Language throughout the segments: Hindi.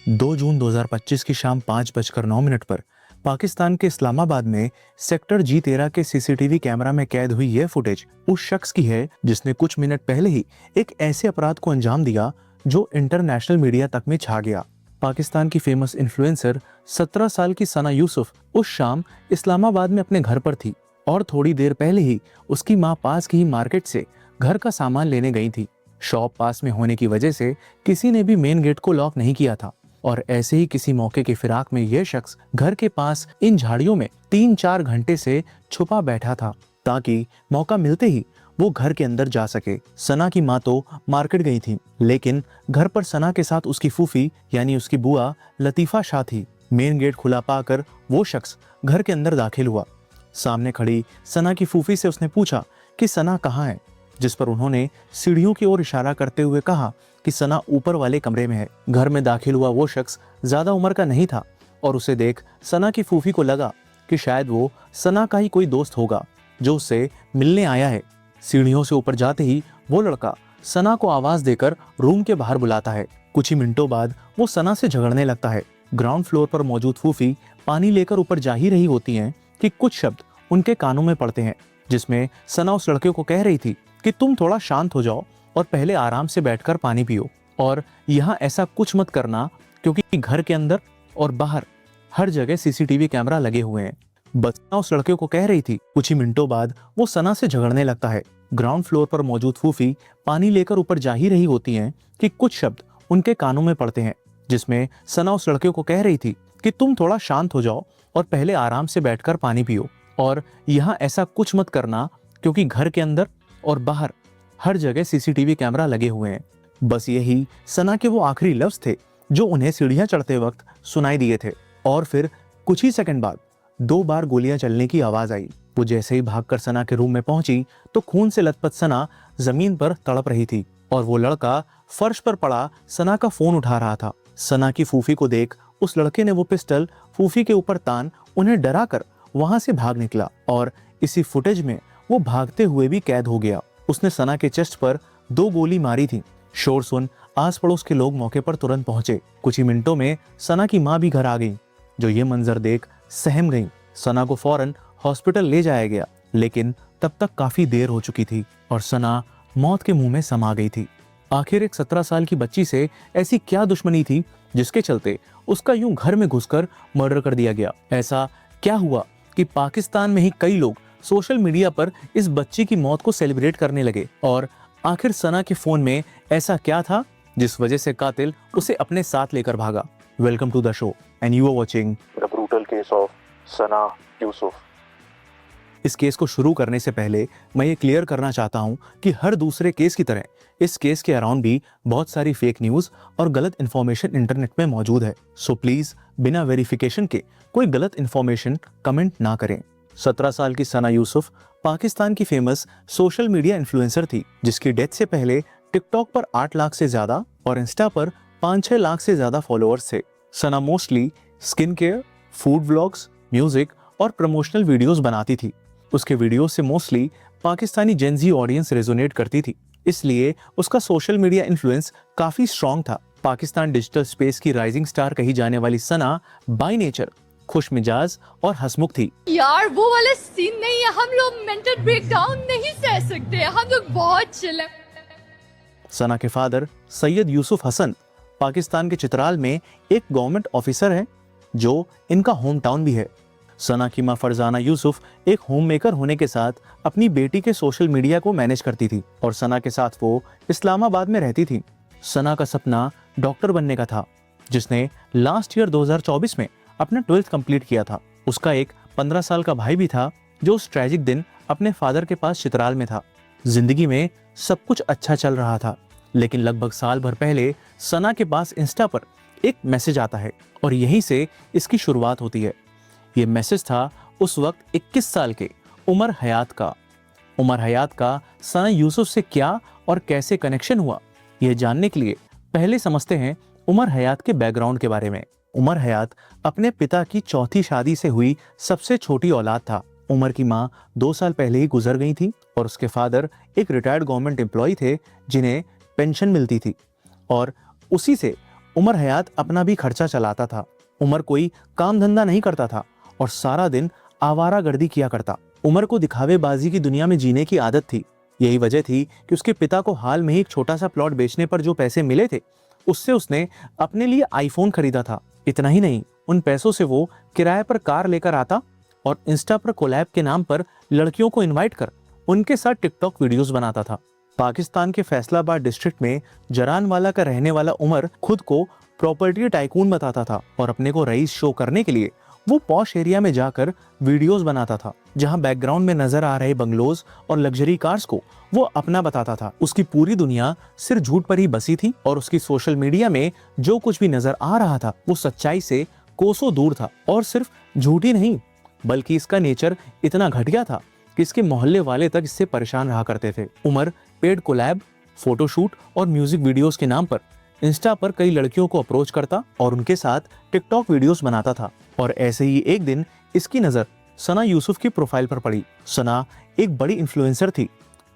2 जून 2025 की शाम 5:09 पर पाकिस्तान के इस्लामाबाद में सेक्टर G13 के सीसीटीवी कैमरा में कैद हुई यह फुटेज उस शख्स की है जिसने कुछ मिनट पहले ही एक ऐसे अपराध को अंजाम दिया जो इंटरनेशनल मीडिया तक में छा गया। पाकिस्तान की फेमस इन्फ्लुएंसर 17 साल की सना यूसुफ उस शाम इस्लामाबाद में अपने घर पर थी और थोड़ी देर पहले ही उसकी मां पास की ही मार्केट से घर का सामान लेने गई थी। शॉप पास में होने की वजह से किसी ने भी मेन गेट को लॉक नहीं किया था और ऐसे ही किसी मौके की फिराक में यह शख्स घर के पास इन झाड़ियों में 3-4 घंटे से छुपा बैठा था ताकि मौका मिलते ही वो घर के अंदर जा सके। सना की माँ तो मार्केट गई थी, लेकिन घर पर सना के साथ उसकी फूफी यानी उसकी बुआ लतीफा शाह थी। मेन गेट खुला पाकर वो शख्स घर के अंदर दाखिल हुआ। सामने खड़ी सना की फूफी से उसने पूछा कि सना कहाँ है, जिस पर उन्होंने सीढ़ियों की ओर इशारा करते हुए कहा कि सना ऊपर वाले कमरे में है। घर में दाखिल हुआ वो शख्स ज्यादा उम्र का नहीं था और उसे देख सना की फूफी को लगा कि शायद वो सना का ही कोई दोस्त होगा जो उससे मिलने आया है। सीढ़ियों से ऊपर जाते ही वो लड़का सना को आवाज देकर रूम के बाहर बुलाता है। कुछ ही मिनटों बाद वो सना से झगड़ने लगता है। ग्राउंड फ्लोर पर मौजूद फूफी पानी लेकर ऊपर जा ही रही होती हैं कि कुछ शब्द उनके कानों में पड़ते हैं, जिसमें सना उस लड़के को कह रही थी कि तुम थोड़ा शांत हो जाओ और पहले आराम से बैठकर पानी पियो और यहाँ ऐसा कुछ मत करना क्योंकि घर के अंदर और बाहर हर जगह सीसीटीवी कैमरा लगे हुए हैं। बस सना उस लड़के को कह रही थी। कुछ ही मिनटों बाद वो सना से झगड़ने लगता है। ग्राउंड फ्लोर पर मौजूद फूफी पानी लेकर ऊपर जा ही रही होती हैं कि कुछ शब्द उनके कानों में पड़ते हैं, जिसमें सना उस लड़के को कह रही थी कि तुम थोड़ा शांत हो जाओ और पहले आराम से बैठकर पानी पियो और यहाँ ऐसा कुछ मत करना क्योंकि घर के अंदर और बाहर हर जगह सीसीटीवी कैमरा लगे हुए हैं। बस यही सना के वो आखिरी लफ्ज थे जो उन्हें सीढ़ियां चढ़ते वक्त सुनाई दिए थे। और फिर कुछ ही सेकंड बाद 2 बार गोलियां चलने की आवाज आई। वो जैसे ही भागकर सना के रूम में पहुंची तो खून से लथपथ सना जमीन पर तड़प रही थी और वो लड़का फर्श पर पड़ा सना का फोन उठा रहा था। सना की फूफी को देख उस लड़के ने वो पिस्टल फूफी के ऊपर तान उन्हें डरा कर वहां से भाग निकला और इसी फुटेज में वो भागते हुए भी कैद हो गया। उसने सना के चेस्ट पर 2 गोली मारी थी। शोर सुन आस पड़ोस के लोग मौके पर तुरंत पहुंचे। कुछ ही मिनटों में सना की मां भी घर आ गई, जो ये मंजर देख सहम गई। सना को फौरन हॉस्पिटल ले जाया गया, लेकिन तब तक काफी देर हो चुकी थी और सना मौत के मुंह में समा गई थी। आखिर एक 17 साल की बच्ची से ऐसी क्या दुश्मनी थी जिसके चलते उसका यूं घर में घुसकर मर्डर कर दिया गया। ऐसा क्या हुआ कि पाकिस्तान में ही कई लोग सोशल मीडिया पर इस बच्ची की मौत को सेलिब्रेट करने लगे, और आखिर सना के फोन में ऐसा क्या था जिस वजह से कातिल उसे अपने साथ लेकर भागा। Welcome to the show and you are watching the brutal case of Sana Yusuf. इस केस को शुरू करने से पहले मैं ये क्लियर करना चाहता हूँ कि हर दूसरे केस की तरह इस केस के अराउंड भी बहुत सारी फेक न्यूज और गलत इन्फॉर्मेशन इंटरनेट में मौजूद है। सो प्लीज बिना वेरिफिकेशन के कोई गलत इन्फॉर्मेशन कमेंट ना करें। 17 साल की सना यूसुफ पाकिस्तान की फेमस सोशल मीडिया इन्फ्लुएंसर थी, जिसकी डेथ से पहले टिकटॉक पर 8 लाख से ज्यादा और इंस्टा पर 5-6 लाख से ज्यादा फॉलोअर्स थे। Sana mostly skin care, food vlogs, music और प्रमोशनल वीडियोस बनाती थी। उसके वीडियो से mostly Pakistani Gen Z audience resonate करती थी, इसलिए उसका सोशल मीडिया इन्फ्लुएंस काफी स्ट्रॉन्ग था। पाकिस्तान डिजिटल स्पेस की राइजिंग स्टार कही जाने वाली सना बाय नेचर खुश मिजाज और हंसमुख थी। यार वो वाला सीन नहीं है, हम लोग मेंटल ब्रेकडाउन नहीं सह सकते, हम लोग बहुत चिल हैं। सना के फादर सैयद यूसुफ हसन पाकिस्तान के चित्राल में एक गवर्नमेंट ऑफिसर हैं, जो इनका होम टाउन भी है। सना की मां फरजाना यूसुफ एक होम मेकर होने के साथ अपनी बेटी के सोशल मीडिया को मैनेज करती थी और सना के साथ वो इस्लामाबाद में रहती थी। सना का सपना डॉक्टर बनने का था, जिसने लास्ट ईयर 2024 में अपना 12th कंप्लीट किया था। उसका एक 15 साल का भाई भी था, जो उस ट्रेजिक दिन अपने फादर के पास चित्राल में था। जिंदगी में सब कुछ अच्छा चल रहा था, लेकिन लगभग साल भर पहले सना के पास इंस्टा पर एक मैसेज आता है और यहीं से इसकी शुरुआत होती है। ये मैसेज था उस वक्त 21 साल के उमर हयात का। उमर हयात का सना यूसुफ से क्या और कैसे कनेक्शन हुआ, यह जानने के लिए पहले समझते हैं उमर हयात के बैकग्राउंड के बारे में। उमर हयात अपने पिता की चौथी शादी से हुई सबसे छोटी औलाद था। उमर की मां 2 साल पहले ही गुजर गई थी और उसके फादर एक रिटायर्ड गवर्नमेंट एम्प्लॉय थे, जिन्हें पेंशन मिलती थी और उसी से उमर हयात अपना भी खर्चा चलाता था। उमर कोई काम धंधा नहीं करता था और सारा दिन आवारागर्दी किया करता। उमर को दिखावेबाजी की दुनिया में जीने की आदत थी। यही वजह थी कि उसके पिता को हाल में ही एक छोटा सा प्लॉट बेचने पर जो पैसे मिले थे, उससे उसने अपने लिए आईफोन खरीदा था। इतना ही नहीं, उन पैसों से वो किराए पर कार लेकर आता और इंस्टा पर कोलैब के नाम पर लड़कियों को इनवाइट कर उनके साथ टिकटॉक वीडियोस बनाता था। पाकिस्तान के फैसलाबाद डिस्ट्रिक्ट में जरानवाला का रहने वाला उमर खुद को प्रॉपर्टी टाइकून बताता था और अपने को रईस शो करने के लिए वो पॉश एरिया में जाकर वीडियोस बनाता था, जहां बैकग्राउंड में नजर आ रहे बंगलोज और लग्जरी कार्स को वो अपना बताता था। उसकी पूरी दुनिया सिर्फ झूठ पर ही बसी थी और उसकी सोशल मीडिया में जो कुछ भी नजर आ रहा था वो सच्चाई से कोसों दूर था। और सिर्फ झूठ ही नहीं, बल्कि इसका नेचर इतना घटिया था कि इसके मोहल्ले वाले तक इससे परेशान रहा करते थे। उमर पेड कोलैब, फोटोशूट और म्यूजिक वीडियोस के नाम पर इंस्टा पर कई लड़कियों को अप्रोच करता और उनके साथ टिकटॉक वीडियोस बनाता था। और ऐसे ही एक दिन इसकी नजर सना यूसुफ की प्रोफाइल पर पड़ी। सना एक बड़ी इन्फ्लुएंसर थी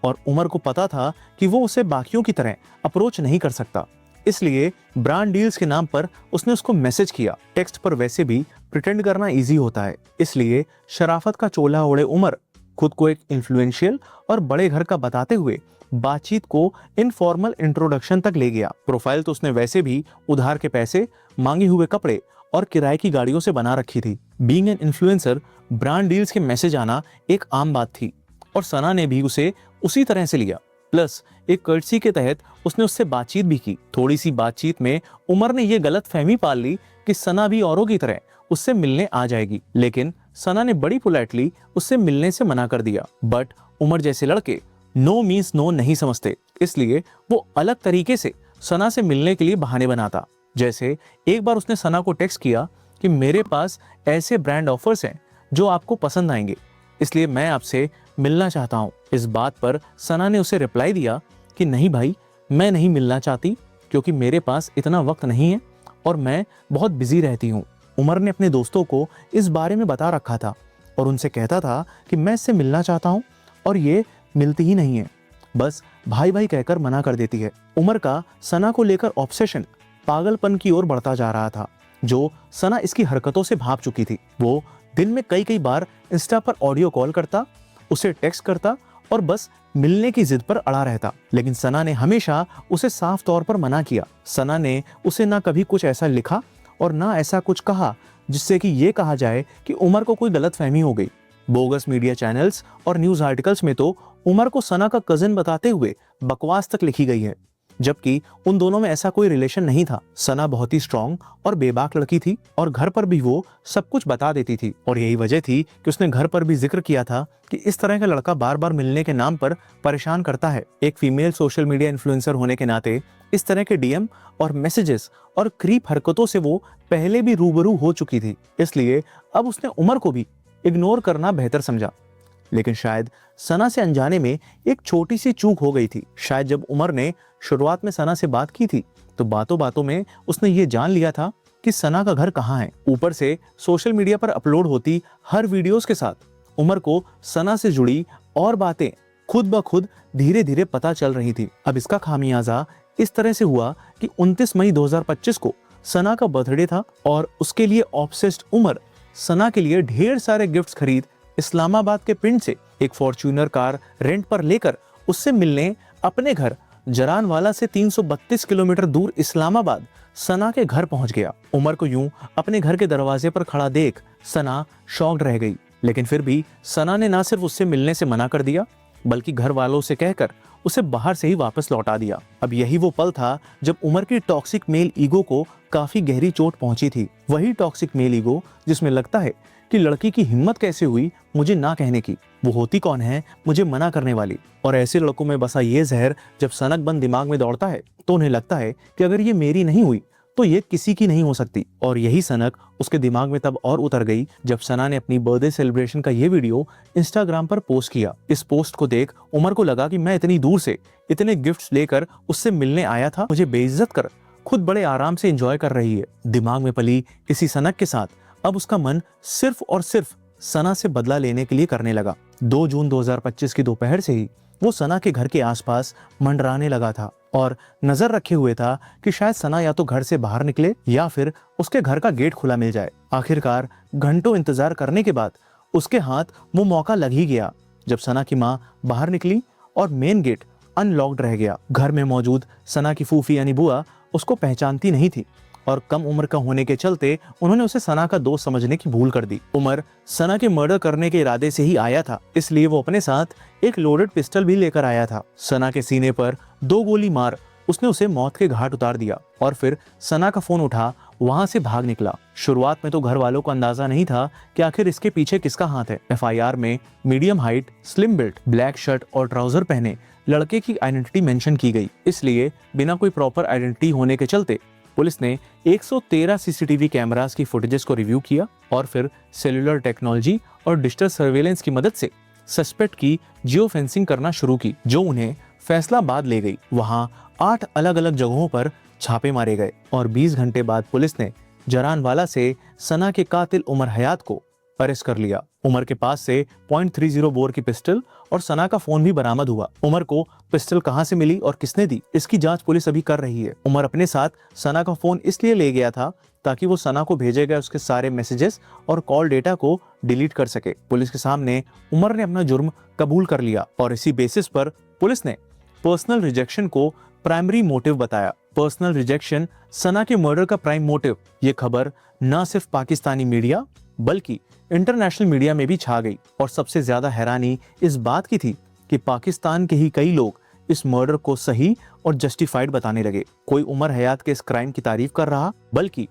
और उमर को पता था कि वो उसे बाकियों की तरह अप्रोच नहीं कर सकता, इसलिए ब्रांड डील्स के नाम पर उसने उसको मैसेज किया। टेक्स्ट पर वैसे भी प्रिटेंड करना इजी होता है, इसलिए शराफत का चोला ओढ़े उमर खुद को एक इन्फ्लुएंशियल और बड़े घर का बताते हुए बातचीत को इनफॉर्मल इंट्रोडक्शन तक ले गया। प्रोफाइल तो उसने वैसे भी उधार के पैसे, मांगे हुए कपड़े और किराए की गाड़ियों से बना रखी थी। Being an influencer, brand deals के मैसेज आना एक आम बात थी और सना ने भी उसे उसी तरह से लिया। प्लस एक कर्टसी के तहत उसने उससे बातचीत भी की। थोड़ी सी बातचीत में उमर ने यह गलत फहमी पाल ली कि सना भी औरों की तरह उससे मिलने आ जाएगी, लेकिन सना ने बड़ी पोलाइटली उससे मिलने से मना कर दिया। बट उमर जैसे लड़के नो मीन्स नो नहीं समझते, इसलिए वो अलग तरीके से सना से मिलने के लिए बहाने बनाता। जैसे एक बार उसने सना को टेक्स्ट किया कि मेरे पास ऐसे ब्रांड ऑफर्स हैं जो आपको पसंद आएंगे, इसलिए मैं आपसे मिलना चाहता हूँ। इस बात पर सना ने उसे रिप्लाई दिया कि नहीं भाई, मैं नहीं मिलना चाहती क्योंकि मेरे पास इतना वक्त नहीं है और मैं बहुत बिजी रहती हूँ। उमर ने अपने दोस्तों को इस बारे में बता रखा था और उनसे कहता था कि मैं इससे मिलना चाहता हूँ और ये मिलती ही नहीं है, बस भाई भाई कहकर मना कर देती है। उमर का सना को लेकर ऑब्सेशन पागलपन की ओर बढ़ता जा रहा था, जो सना इसकी हरकतों से भाप चुकी थी। वो दिन में कई बार इंस्टा पर ऑडियो कॉल करता, उसे टेक्स्ट करता और बस मिलने की जिद पर अड़ा रहता, लेकिन सना ने हमेशा उसे साफ तौर पर मना किया। सना ने उसे ना कभी कुछ ऐसा लिखा और ना ऐसा कुछ कहा जिससे कि ये कहा जाए कि उमर को कोई गलतफहमी हो गई। बोगस मीडिया चैनल्स और न्यूज आर्टिकल्स में तो उमर को सना का कजिन बताते हुए बकवास तक लिखी गई है, जबकि उन दोनों में ऐसा कोई रिलेशन नहीं था। सना बहुत ही स्ट्रांग और बेबाक लड़की थी और घर पर भी वो सब कुछ बता देती थी और यही वजह थी कि उसने घर पर भी जिक्र किया था कि इस तरह का लड़का बार बार मिलने के नाम पर परेशान करता है। एक फीमेल सोशल मीडिया इन्फ्लुएंसर होने के नाते इस तरह के डीएम और मैसेजेस और क्रीप हरकतों से वो पहले भी रूबरू हो चुकी थी, इसलिए अब उसने उमर को भी इग्नोर करना बेहतर समझा। लेकिन शायद सना से अनजाने में एक छोटी सी चूक हो गई थी। शायद जब उमर ने शुरुआत में सना से बात की थी तो बातों बातों में उसने ये जान लिया था कि सना का घर कहाँ है। ऊपर से सोशल मीडिया पर अपलोड होती हर वीडियोस के साथ उमर को सना से जुड़ी और बातें खुद ब खुद धीरे धीरे पता चल रही थी। अब इसका खामियाजा इस तरह से हुआ कि 29 मई 2025 को सना का बर्थडे था और उसके लिए ऑब्सेस्ड उमर सना के लिए ढेर सारे गिफ्ट्स खरीद इस्लामाबाद के पिंड से एक फॉर्च्यूनर कार रेंट पर लेकर उससे मिलने अपने घर जरानवाला से 332 किलोमीटर दूर इस्लामाबाद सना के घर पहुंच गया। उमर को यूं अपने घर के दरवाजे पर खड़ा देख सना शॉक्ड रह गई, लेकिन फिर भी सना ने ना सिर्फ उससे मिलने से मना कर दिया बल्कि घर वालों से कहकर उसे बाहर से ही वापस लौटा दिया। अब यही वो पल था जब उमर की टॉक्सिक मेल ईगो को काफी गहरी चोट पहुंची थी। वही टॉक्सिक मेल ईगो जिसमें लगता है कि लड़की की हिम्मत कैसे हुई मुझे ना कहने की, वो होती कौन है मुझे मना करने वाली। और ऐसे लड़कों में बसा ये जहर जब सनक बंद दिमाग में दौड़ता है तो उन्हें लगता है कि अगर ये मेरी नहीं हुई तो ये किसी की नहीं हो सकती। और यही सनक उसके दिमाग में तब और उतर गई जब सना ने अपनी बर्थडे सेलिब्रेशन का ये वीडियो इंस्टाग्राम पर पोस्ट किया। इस पोस्ट को देख उमर को लगा कि मैं इतनी दूर से इतने गिफ्ट्स लेकर उससे मिलने आया था, मुझे बेइज्जत कर खुद बड़े आराम से एंजॉय कर रही है। दिमाग में पली इसी सनक के साथ अब उसका मन सिर्फ और सिर्फ सना से बदला लेने के लिए करने लगा। 2 जून 2025 की दोपहर से ही वो सना के घर के आसपास मंडराने लगा था। और नजर रखे हुए था कि शायद सना या तो घर से बाहर निकले या फिर उसके घर का गेट खुला मिल जाए। आखिरकार घंटों इंतजार करने के बाद उसके हाथ वो मौका लग ही गया जब सना की माँ बाहर निकली और मेन गेट अनलॉक्ड रह गया। घर में मौजूद सना की फूफी यानी बुआ उसको पहचानती नहीं थी और कम उम्र का होने के चलते उन्होंने उसे सना का दोस्त समझने की भूल कर दी। उमर सना के मर्डर करने के इरादे से ही आया था, इसलिए वो अपने साथ एक लोडेड पिस्टल भी लेकर आया था। सना के सीने पर 2 गोली मार उसने उसे मौत के घाट उतार दिया और फिर सना का फोन उठा वहां से भाग निकला। शुरुआत में तो घर वालों को अंदाजा नहीं था कि आखिर इसके पीछे किसका हाथ है। FIR में medium height, slim built, black shirt और ट्राउजर पहने लड़के की आइडेंटिटी मेंशन की गई, इसलिए बिना कोई प्रॉपर आइडेंटिटी होने के चलते पुलिस ने 113 CCTV कैमरास की फुटेजेस को रिव्यू किया और फिर सेलुलर टेक्नोलॉजी और डिजिटल सर्वेलेंस की मदद से सस्पेक्ट की जियो फेंसिंग करना शुरू की, जो उन्हें फैसलाबाद ले गई। वहां 8 अलग अलग जगहों पर छापे मारे गए और 20 घंटे बाद पुलिस ने जरानवाला से सना के कातिल उमर हयात को अरेस्ट कर लिया। उमर के पास से .30 बोर की पिस्टल और सना का फोन भी बरामद हुआ। उमर को पिस्टल कहां से मिली और किसने दी, इसकी जांच पुलिस अभी कर रही है। उमर अपने साथ सना का फोन इसलिए ले गया था ताकि वो सना को भेजे गए उसके सारे मैसेजेस और कॉल डेटा को डिलीट कर सके। पुलिस के सामने उमर ने अपना जुर्म कबूल कर लिया और इसी बेसिस पर पुलिस ने पर्सनल रिजेक्शन को प्राइमरी मोटिव बताया। पर्सनल रिजेक्शन सना के मर्डर का प्राइम मोटिव, ये खबर न सिर्फ पाकिस्तानी मीडिया बल्कि इंटरनेशनल मीडिया में भी छा गई और सबसे ज्यादा हैरानी इस बात की थी कि पाकिस्तान के ही कई लोग इस मर्डर को सही और जस्टिफाइड बताने लगे। कोई उमर हयात के इस क्राइम की तारीफ कर रहा, बल्कि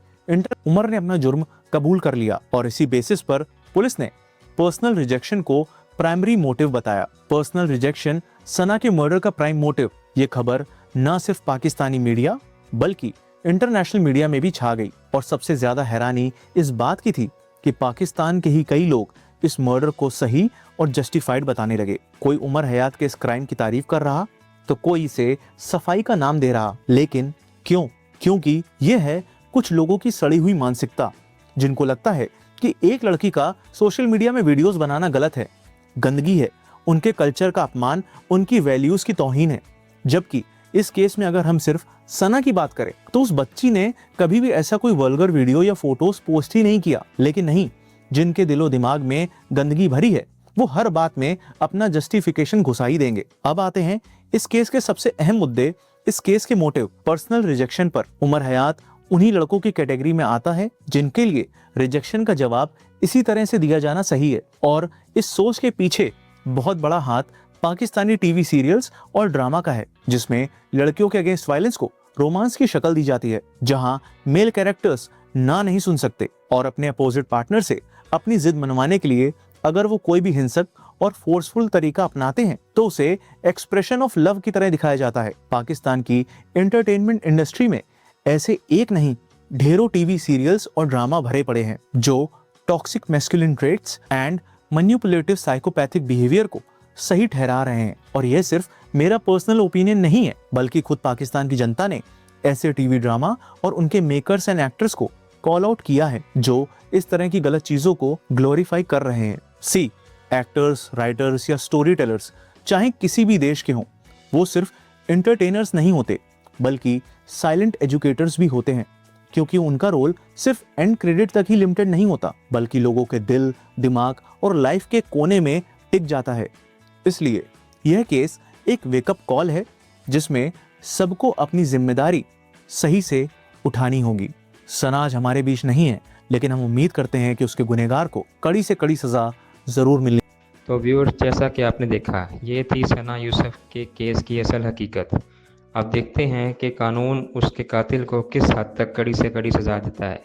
उमर ने अपना जुर्म कबूल कर लिया और इसी बेसिस पर पुलिस ने पर्सनल रिजेक्शन को प्राइमरी मोटिव बताया। पर्सनल रिजेक्शन सना के मर्डर का प्राइम मोटिव, ये खबर न सिर्फ पाकिस्तानी मीडिया बल्कि इंटरनेशनल मीडिया में भी छा गई और सबसे ज्यादा हैरानी इस बात की थी कि पाकिस्तान के ही कई लोग इस मर्डर को सही और जस्टिफाइड बताने लगे। कोई उमर हयात के इस क्राइम की तारीफ कर रहा तो कोई इसे सफाई का नाम दे रहा। लेकिन क्यों? क्योंकि यह है कुछ लोगों की सड़ी हुई मानसिकता, जिनको लगता है कि एक लड़की का सोशल मीडिया में वीडियोस बनाना गलत है, गंदगी है, उनके कल्चर का अपमान, उनकी वैल्यूज की तौहीन है। जबकि इस केस में अगर हम सिर्फ सना की बात करें तो उस बच्ची ने कभी भी ऐसा कोई वल्गर वीडियो या फोटोज पोस्ट ही नहीं किया। लेकिन नहीं, जिनके दिलो दिमाग में गंदगी भरी है वो हर बात में अपना जस्टिफिकेशन घुसा ही देंगे। अब आते हैं इस केस के सबसे अहम मुद्दे, इस केस के मोटिव पर्सनल रिजेक्शन पर। उमर हयात उन्हीं लड़कों की कैटेगरी में आता है जिनके लिए रिजेक्शन का जवाब इसी तरह से दिया जाना सही है और इस सोच के पीछे बहुत बड़ा हाथ पाकिस्तानी टीवी सीरियल्स और ड्रामा का है, जिसमें लड़कियों के अगेंस्ट वायलेंस को रोमांस की शक्ल दी जाती है, जहां मेल कैरेक्टर्स ना नहीं सुन सकते और अपने अपोजिट पार्टनर से अपनी जिद मनवाने के लिए अगर वो कोई भी हिंसक और फोर्सफुल तरीका अपनाते हैं तो उसे एक्सप्रेशन ऑफ लव की तरह दिखाया जाता है। पाकिस्तान की एंटरटेनमेंट इंडस्ट्री में ऐसे एक नहीं ढेरों टीवी सीरियल्स और ड्रामा भरे पड़े हैं जो toxic masculine traits and manipulative psychopathic behaviour को सही ठहरा रहे हैं। और यह सिर्फ मेरा पर्सनल ओपिनियन नहीं है, बल्कि खुद पाकिस्तान की जनता ने ऐसे टीवी ड्रामा और उनके मेकर्स एंड एक्टर्स को कॉल आउट किया है जो इस तरह की गलत चीजों को ग्लोरीफाई कर रहे हैं। सी एक्टर्स, राइटर्स या स्टोरी टेलर्स चाहे किसी भी देश के हों, वो सिर्फ एंटरटेनर्स नहीं होते बल्कि साइलेंट एजुकेटर्स भी होते हैं, क्योंकि उनका रोल सिर्फ एंड क्रेडिट तक ही लिमिटेड नहीं होता बल्कि लोगों के दिल, दिमाग और लाइफ के कोने में टिक जाता है। इसलिए यह केस एक वेकअप कॉल है जिसमें सबको अपनी जिम्मेदारी सही से उठानी होगी। सना आज हमारे बीच नहीं है, लेकिन हम उम्मीद करते हैं कि उसके गुनहगार को कड़ी से कड़ी सजा जरूर मिले। तो व्यूअर्स, जैसा कि आपने देखा, ये थी सना यूसुफ के केस की असल हकीकत। अब देखते हैं कि कानून उसके कातिल को किस हद तक कड़ी से कड़ी सजा देता है।